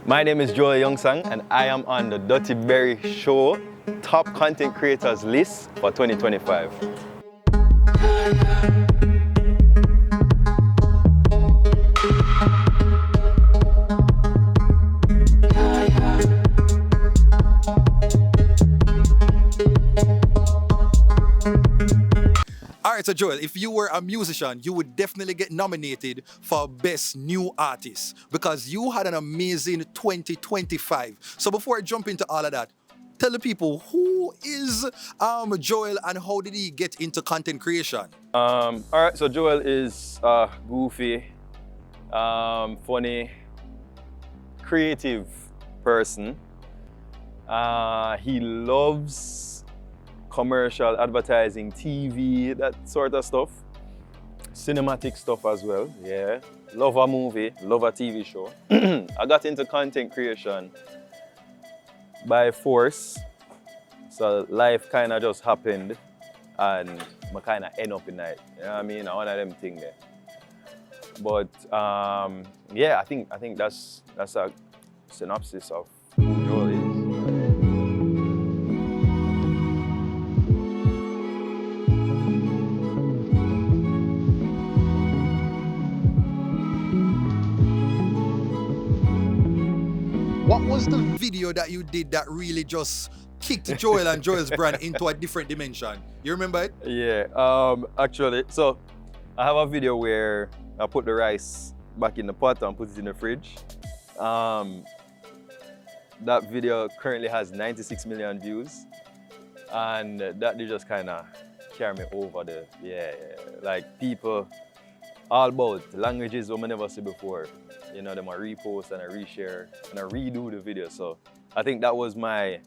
My name is Joel YoungSang and I am on the DuttyBerry Show Top Content Creators list for 2025. Alright, so Joel, if you were a musician, you would definitely get nominated for Best New Artist because you had an amazing 2025. So before I jump into all of that, tell the people, who is Joel and how did he get into content creation? Alright, so Joel is goofy, funny, creative person. He loves commercial, advertising, TV, that sort of stuff. Cinematic stuff as well, yeah. Love a movie, love a TV show. I got into content creation by force. So life kind of just happened and I kind of end up in it. You know what I mean? One of them things there. But yeah, I think that's a synopsis of who Joel is. What was the video that you did that really just kicked Joel and Joel's brand into a different dimension? You remember it? Yeah, actually, so I have a video where I put the rice back in the pot and put it in the fridge. That video currently has 96 million views, and that did just kind of carry me over the, like people all about languages that I never see before. You know, them I repost and I reshare and I redo the video. So I think that was my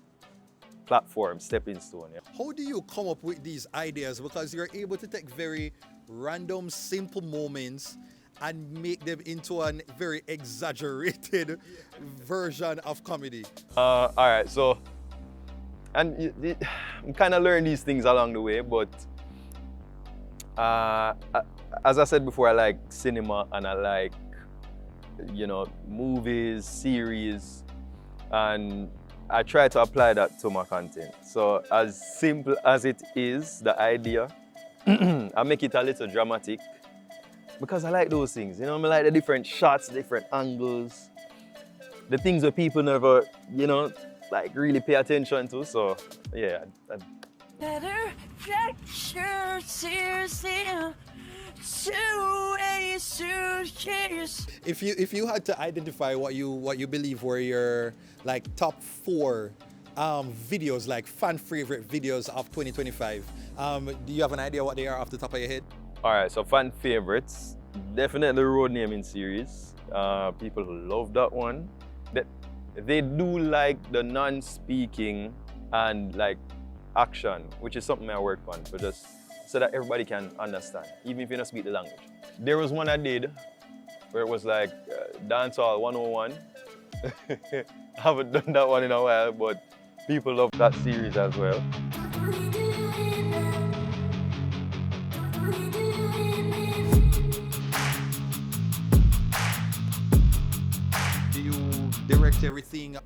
platform, stepping stone. Yeah. How do you come up with these ideas? Because you're able to take very random, simple moments and make them into a very exaggerated version of comedy. All right, so, and I'm kind of learning these things along the way, but as I said before, I like cinema and I like, you know, movies, series, and I try to apply that to my content. So as simple as it is, the idea, I make it a little dramatic because I like those things. You know, I like the different shots, different angles, the things that people never, you know, like really pay attention to. So yeah. Better check your seriously. If you had to identify what you believe were your like top 4 videos, like fan favorite videos of 2025, do you have an idea what they are off the top of your head? All right, so fan favorites, definitely road naming series. People love that one. They do like the non-speaking and like action, which is something I work on, but just so that everybody can understand, even if you don't speak the language. There was one I did where it was like Dancehall 101. I haven't done that one in a while, but people love that series as well. Do you direct everything?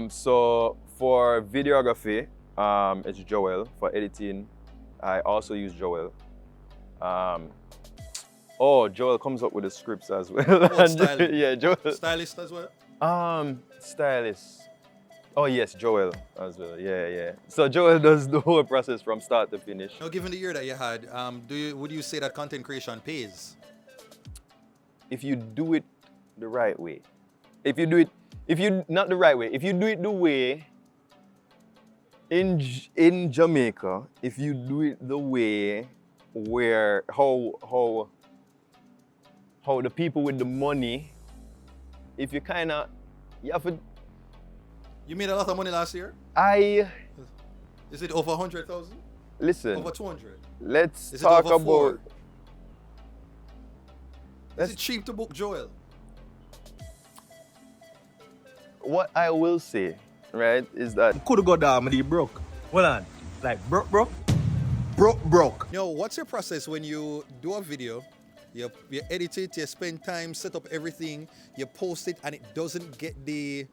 So for videography, it's Joel. For editing, I also use Joel. Joel comes up with the scripts as well. Stylist. Yeah, Joel. Stylist as well? Stylist. Oh yes, Joel as well. Yeah. So Joel does the whole process from start to finish. Now, given the year that you had, would you say that content creation pays? If you do it the right way. If you not the right way, if you do it the way in Jamaica, if you do it the way where how the people with the money, if you have to. You made a lot of money last year? Is it over 100,000? Listen. Over 200? Let's Is talk it over 4? about. Is it cheap to book Joel? What I will say, right, is that Could go down, but he broke. Hold on. Like broke? Yo, what's your process when you do a video, you edit it, you spend time, set up everything, you post it, and it doesn't get the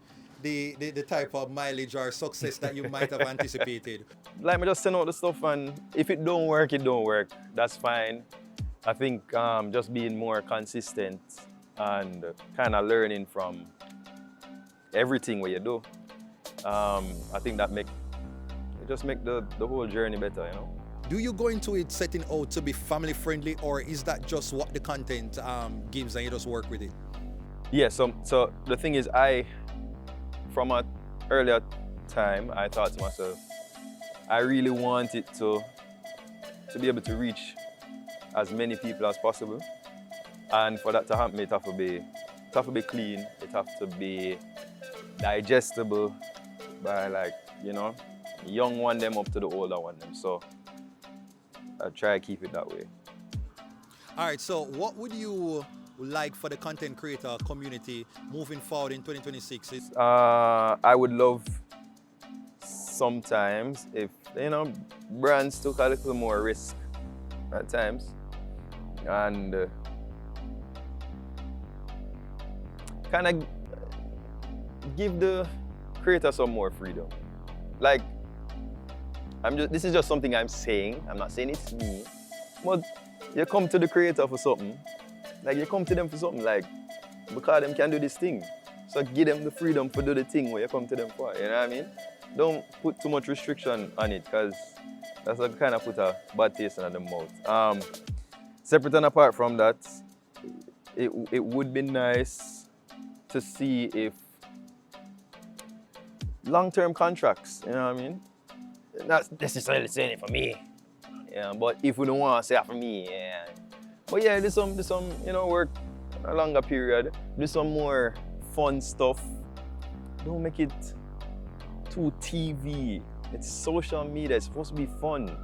type of mileage or success that you might have anticipated. Like me just send out the stuff, and if it don't work, it don't work. That's fine. I think just being more consistent and kind of learning from everything what you do. I think that just make the whole journey better, you know. Do you go into it setting out to be family friendly, or is that just what the content gives and you just work with it? Yeah, so the thing is, from an earlier time, I thought to myself, I really want it to be able to reach as many people as possible. And for that to happen, it have to be clean, it have to be digestible by, like, you know, young one them up to the older one them. So I try to keep it that way. All right, so what would you like for the content creator community moving forward in 2026? I would love sometimes if, you know, brands took a little more risk at times and kind of give the creator some more freedom. Like, this is just something I'm saying. I'm not saying it's me, but you come to the creator for something. Like, you come to them for something, like, because them can do this thing. So give them the freedom to do the thing where you come to them for, you know what I mean? Don't put too much restriction on it, because that's like kind of put a bad taste in the mouth. Separate and apart from that, it would be nice to see if long-term contracts, you know what I mean? Not necessarily saying it for me, yeah, but if we don't want to say it for me, yeah. But yeah, do some, you know, work a longer period. Do some more fun stuff. Don't make it too TV. It's social media. It's supposed to be fun.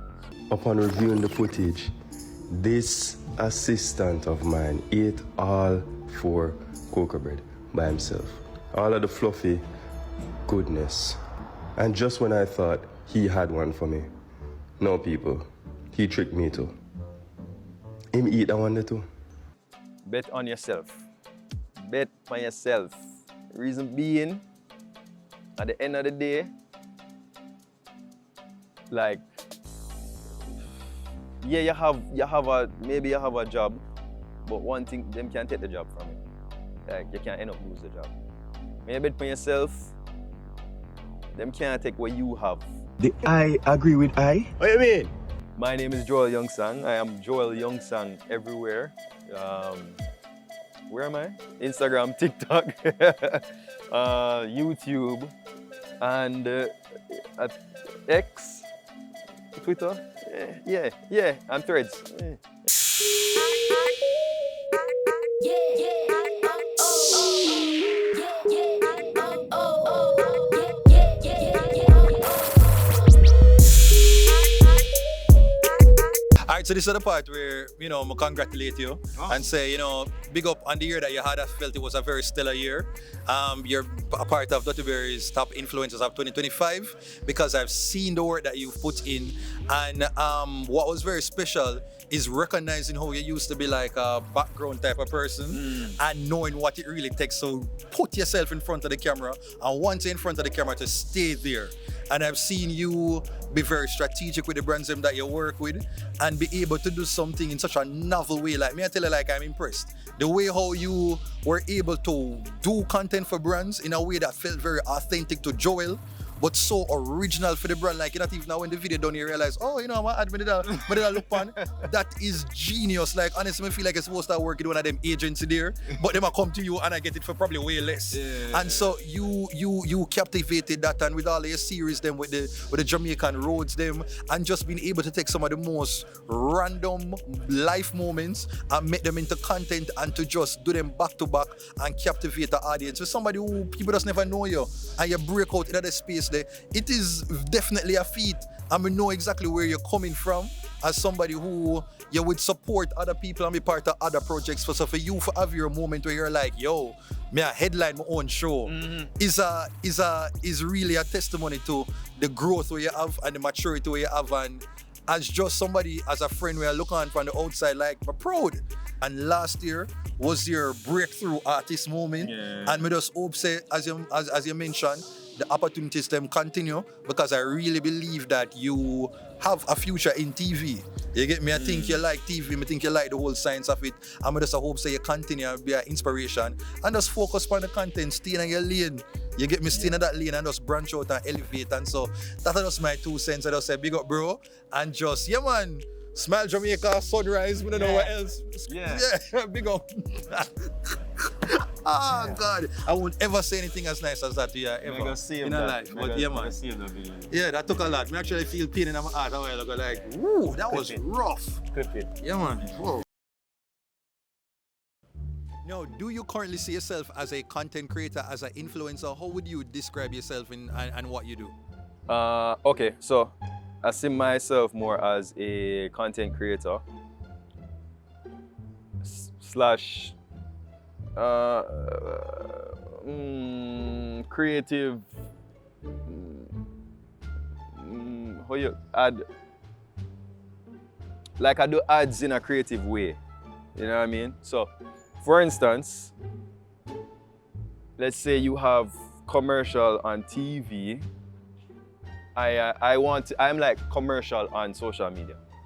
Upon reviewing the footage, this assistant of mine ate all 4 cocoa bread by himself. All of the fluffy goodness. And just when I thought he had one for me, no, people, he tricked me too. Him eat that one there too. Bet on yourself. Bet on yourself. Reason being, at the end of the day, like, yeah, maybe you have a job, but one thing, them can take the job from you. Like, you can end up lose the job. When you bet on yourself, them can't take what you have. The I agree with I? What you mean? My name is Joel YoungSang. I am Joel YoungSang everywhere. Where am I? Instagram, TikTok, YouTube, and X, Twitter. Yeah, and Threads. All right, so this is the part where, you know, I congratulate you and say, you know, big up on the year that you had. I felt it was a very stellar year. You're a part of DuttyBerry's top influencers of 2025 because I've seen the work that you've put in. And what was very special is recognizing how you used to be like a background type of person and knowing what it really takes. So put yourself in front of the camera, and once you're in front of the camera, to stay there. And I've seen you be very strategic with the brands that you work with and be able to do something in such a novel way. Like me, I tell you, like, I'm impressed. The way how you were able to do content for brands in a way that felt very authentic to Joel, but so original for the brand. Like, you not even now when the video done, you realize, oh, you know, I did a look on. That is genius. Like, honestly, I feel like it's supposed to work with one of them agency there, but they might come to you and I get it for probably way less. Yeah. And so you captivated that, and with all your series them with the Jamaican roads them, and just being able to take some of the most random life moments and make them into content and to just do them back to back and captivate the audience. With somebody who people just never know you and you break out into the space there, it is definitely a feat. And we know exactly where you're coming from as somebody who you would support other people and be part of other projects. So for you to have your moment where you're like, yo, me a headline my own show is really a testimony to the growth where you have and the maturity where you have, and as just somebody, as a friend, we are looking on from the outside, like, we're proud. And last year was your breakthrough artist moment. Yeah. And me just hope, say, as you mentioned, the opportunities them continue, because I really believe that you have a future in TV. You get me? I think you like TV, I think you like the whole science of it. And I just hope say you continue to be an inspiration and just focus on the content, stay in your lane. You get me? Stay in that lane and just branch out and elevate. And so that's just my 2 cents. I just say big up, bro. And just, yeah, man. Smile Jamaica, sunrise, we don't know what else. Yeah. Yeah, big up. Oh, God. I won't ever say anything as nice as that to you, ever. Mega save in that. life. But Mega- yeah, mega man. save that video. Yeah, that took a lot. Me actually feel pain in my heart a while ago. Like, woo, that was Clip it. rough. Clip it. Yeah, man. Whoa. Now, do you currently see yourself as a content creator, as an influencer? How would you describe yourself and what you do? Okay, so I see myself more as a content creator slash creative. How you add? Like I do ads in a creative way. You know what I mean? So, for instance, let's say you have commercial on TV. I'm like commercial on social media.